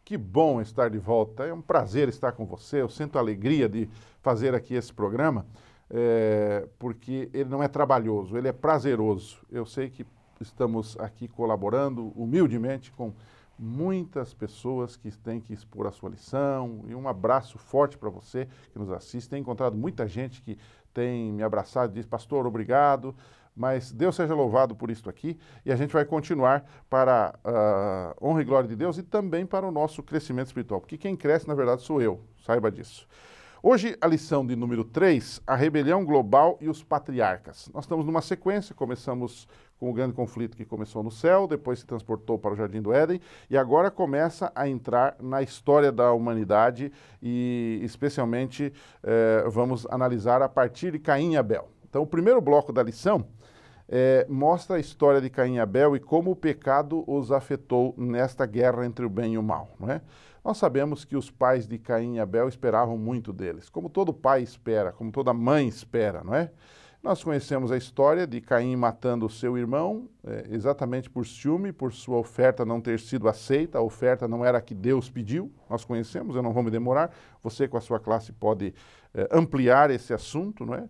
Que bom estar de volta. É um prazer estar com você. Eu sinto a alegria de fazer aqui esse programa, porque ele não é trabalhoso, ele é prazeroso. Eu sei que estamos aqui colaborando humildemente com muitas pessoas que têm que expor a sua lição. E um abraço forte para você que nos assiste. Tenho encontrado muita gente que tem me abraçado e diz: pastor, obrigado. Mas Deus seja louvado por isto aqui, e a gente vai continuar para a honra e glória de Deus e também para o nosso crescimento espiritual, porque quem cresce, na verdade, sou eu, saiba disso. Hoje, a lição de número 3, a rebelião global e os patriarcas. Nós estamos numa sequência, começamos com o grande conflito que começou no céu, depois se transportou para o Jardim do Éden, e agora começa a entrar na história da humanidade e, especialmente, vamos analisar a partir de Caim e Abel. Então, o primeiro bloco da lição mostra a história de Caim e Abel e como o pecado os afetou nesta guerra entre o bem e o mal, não é? Nós sabemos que os pais de Caim e Abel esperavam muito deles, como todo pai espera, como toda mãe espera, não é? Nós conhecemos a história de Caim matando o seu irmão, exatamente por ciúme, por sua oferta não ter sido aceita, a oferta não era a que Deus pediu, nós conhecemos, eu não vou me demorar, você com a sua classe pode ampliar esse assunto, não é?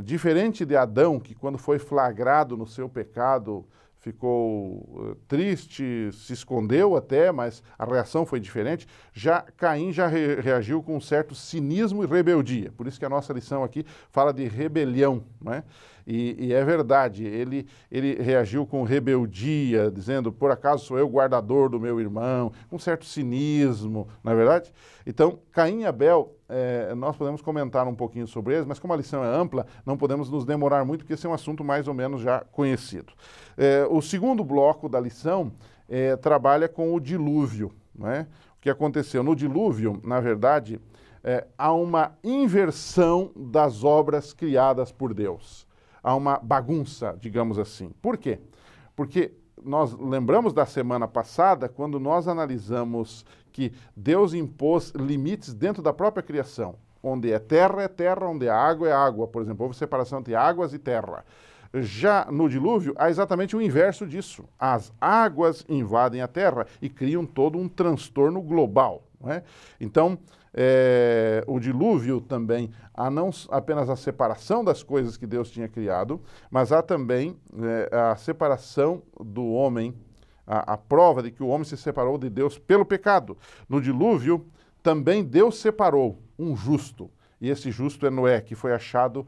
Diferente de Adão, que quando foi flagrado no seu pecado, ficou triste, se escondeu até, mas a reação foi diferente. Já Caim já reagiu com um certo cinismo e rebeldia. Por isso que a nossa lição aqui fala de rebelião, não é? E é verdade, ele reagiu com rebeldia, dizendo: por acaso sou eu guardador do meu irmão, com um certo cinismo, não é verdade? Então, Caim e Abel, nós podemos comentar um pouquinho sobre eles, mas como a lição é ampla, não podemos nos demorar muito, porque esse é um assunto mais ou menos já conhecido. O segundo bloco da lição trabalha com o dilúvio, não é? O que aconteceu no dilúvio, na verdade, há uma inversão das obras criadas por Deus. Há uma bagunça, digamos assim. Por quê? Porque nós lembramos da semana passada, quando nós analisamos que Deus impôs limites dentro da própria criação. Onde é terra, onde é água, por exemplo, houve separação entre águas e terra. Já no dilúvio, há exatamente o inverso disso. As águas invadem a terra e criam todo um transtorno global, não é? Então, o dilúvio também, há não apenas a separação das coisas que Deus tinha criado, mas há também a separação do homem, a prova de que o homem se separou de Deus pelo pecado. No dilúvio, também Deus separou um justo, e esse justo é Noé, que foi achado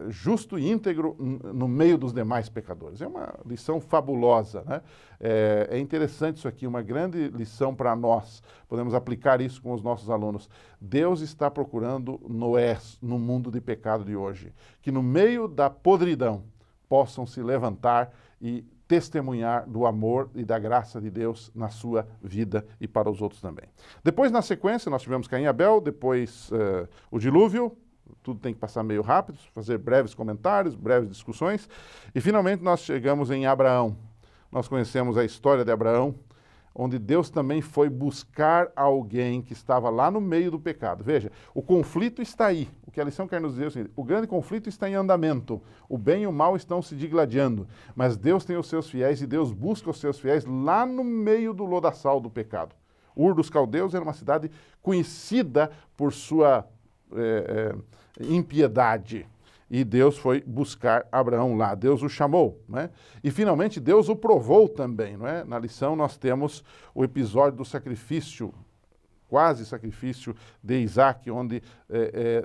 justo e íntegro no meio dos demais pecadores. É uma lição fabulosa, né? É interessante isso aqui, uma grande lição para nós. Podemos aplicar isso com os nossos alunos. Deus está procurando Noés no mundo de pecado de hoje, que no meio da podridão possam se levantar e testemunhar do amor e da graça de Deus na sua vida e para os outros também. Depois, na sequência, nós tivemos Caim e Abel, depois o dilúvio. Tudo tem que passar meio rápido, fazer breves comentários, breves discussões. E, finalmente, nós chegamos em Abraão. Nós conhecemos a história de Abraão, onde Deus também foi buscar alguém que estava lá no meio do pecado. Veja, o conflito está aí. O que a lição quer nos dizer é o seguinte: o grande conflito está em andamento. O bem e o mal estão se digladiando. Mas Deus tem os seus fiéis e Deus busca os seus fiéis lá no meio do lodaçal do pecado. Ur dos Caldeus era uma cidade conhecida por sua impiedade. E Deus foi buscar Abraão lá, Deus o chamou, né? E finalmente Deus o provou também, não é? Na lição nós temos o episódio do sacrifício, quase sacrifício de Isaac, onde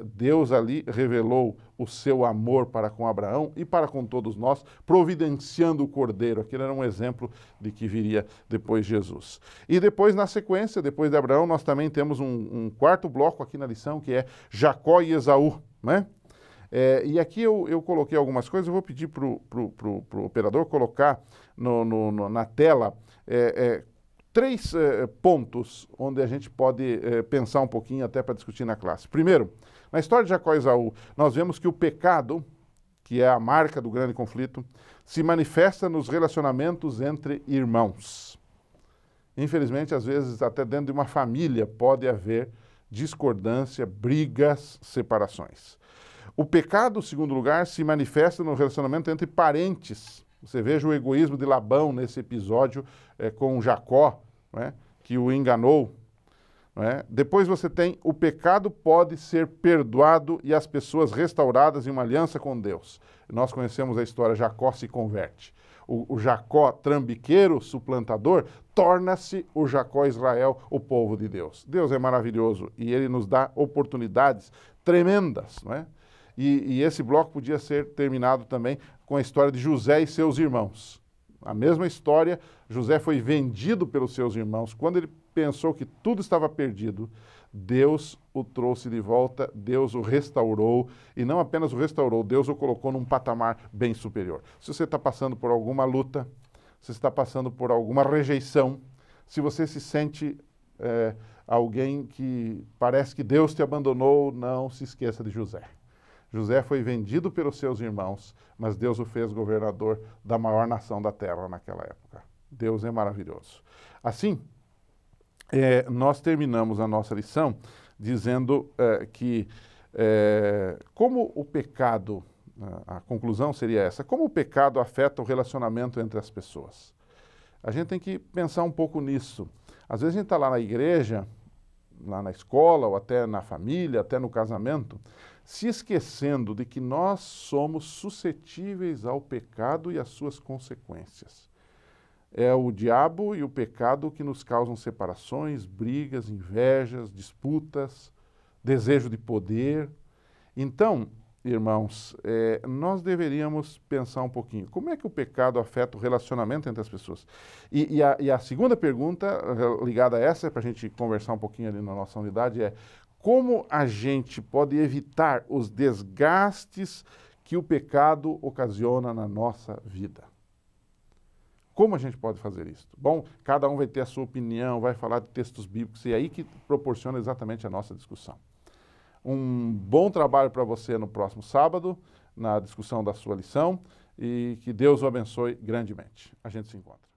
Deus ali revelou o seu amor para com Abraão e para com todos nós, providenciando o cordeiro. Aquele era um exemplo de que viria depois Jesus. E depois, na sequência, depois de Abraão, nós também temos um quarto bloco aqui na lição, que é Jacó e Esaú, né? E aqui eu coloquei algumas coisas, eu vou pedir para o operador colocar na tela três pontos onde a gente pode pensar um pouquinho até para discutir na classe. Primeiro, na história de Jacó e Esaú, nós vemos que o pecado, que é a marca do grande conflito, se manifesta nos relacionamentos entre irmãos. Infelizmente, às vezes, até dentro de uma família pode haver discordância, brigas, separações. O pecado, em segundo lugar, se manifesta no relacionamento entre parentes, Você veja o egoísmo de Labão nesse episódio com Jacó, né, que o enganou. Né? Depois você tem o pecado pode ser perdoado e as pessoas restauradas em uma aliança com Deus. Nós conhecemos a história, Jacó se converte. O Jacó trambiqueiro, suplantador, torna-se o Jacó Israel, o povo de Deus. Deus é maravilhoso e ele nos dá oportunidades tremendas, não é? E esse bloco podia ser terminado também com a história de José e seus irmãos. A mesma história, José foi vendido pelos seus irmãos. Quando ele pensou que tudo estava perdido, Deus o trouxe de volta, Deus o restaurou, e não apenas o restaurou, Deus o colocou num patamar bem superior. Se você está passando por alguma luta, se você está passando por alguma rejeição, se você se sente alguém que parece que Deus te abandonou, não se esqueça de José. José foi vendido pelos seus irmãos, mas Deus o fez governador da maior nação da terra naquela época. Deus é maravilhoso. Assim, nós terminamos a nossa lição dizendo que como o pecado, a conclusão seria essa, como o pecado afeta o relacionamento entre as pessoas. A gente tem que pensar um pouco nisso. Às vezes a gente está lá na igreja, lá na escola, ou até na família, até no casamento, se esquecendo de que nós somos suscetíveis ao pecado e às suas consequências. É o diabo e o pecado que nos causam separações, brigas, invejas, disputas, desejo de poder. Então, irmãos, nós deveríamos pensar um pouquinho, como é que o pecado afeta o relacionamento entre as pessoas? E a segunda pergunta, ligada a essa, para a gente conversar um pouquinho ali na nossa unidade, é como a gente pode evitar os desgastes que o pecado ocasiona na nossa vida? Como a gente pode fazer isso? Bom, cada um vai ter a sua opinião, vai falar de textos bíblicos, e é aí que proporciona exatamente a nossa discussão. Um bom trabalho para você no próximo sábado, na discussão da sua lição, e que Deus o abençoe grandemente. A gente se encontra.